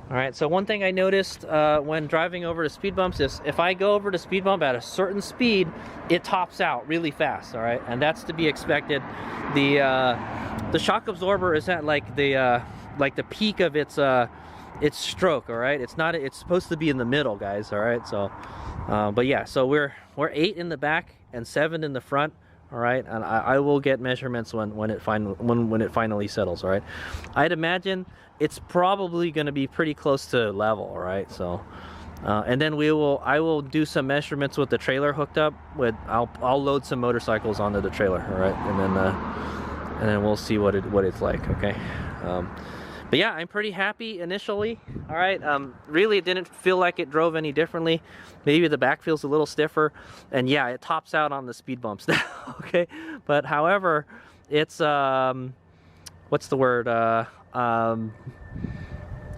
All right, so one thing I noticed when driving over to speed bumps is if I go over to speed bump at a certain speed, it tops out really fast. All right, and that's to be expected. The shock absorber is at like the peak of its stroke. All right, it's supposed to be in the middle, guys. All right, so but yeah, so we're 8 in the back and 7 in the front. All right, and I will get measurements when it finally settles. All right, I'd imagine it's probably going to be pretty close to level. All right, so and then I will do some measurements with the trailer hooked up. I'll load some motorcycles onto the trailer. All right, and then we'll see what it's like. Okay. But yeah, I'm pretty happy initially. All right, really it didn't feel like it drove any differently. Maybe the back feels a little stiffer, and yeah, it tops out on the speed bumps now. Okay, but however, it's what's the word?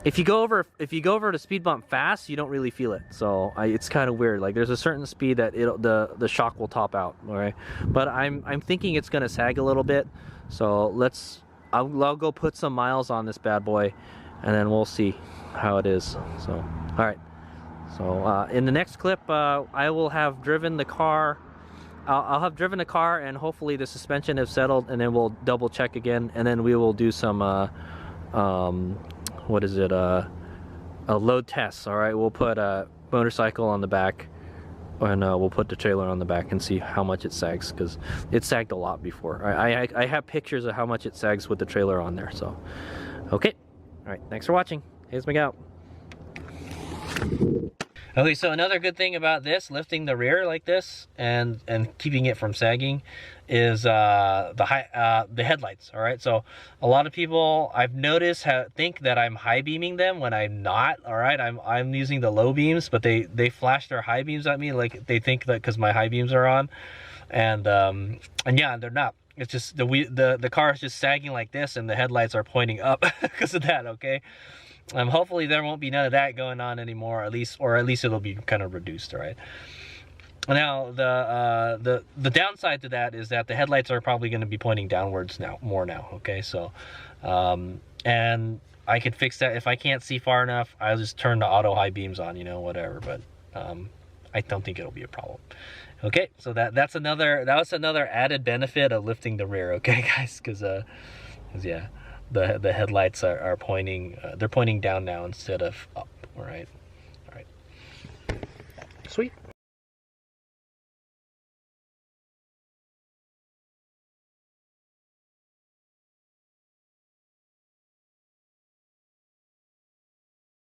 If you go over the speed bump fast, you don't really feel it. So it's kind of weird. Like there's a certain speed that the shock will top out. All right, but I'm thinking it's gonna sag a little bit. So I'll go put some miles on this bad boy, and then we'll see how it is. So, all right. So in the next clip, I will have driven the car. I'll have driven the car, and hopefully the suspension has settled, and then we'll double check again, and then we will do some what is it? A load test. All right. We'll put a motorcycle on the back, and we'll put the trailer on the back and see how much it sags, because it sagged a lot before. I have pictures of how much it sags with the trailer on there. So, okay. All right. Thanks for watching. Hazemeg out. Okay, so another good thing about this, lifting the rear like this and keeping it from sagging, is the headlights. All right, so a lot of people I've noticed think that I'm high beaming them when I'm not. All right, I'm using the low beams, but they flash their high beams at me, like they think that because my high beams are on, and yeah, they're not. It's just the car is just sagging like this, and the headlights are pointing up because of that. Okay. Hopefully there won't be none of that going on anymore, at least it'll be kind of reduced. All right. Now the downside to that is that the headlights are probably going to be pointing downwards more now. Okay, so and I could fix that if I can't see far enough. I'll just turn the auto high beams on, whatever. But I don't think it'll be a problem. Okay, so that was another added benefit of lifting the rear. Okay, guys, because yeah, the headlights are pointing, they're pointing down now instead of up. All right, sweet.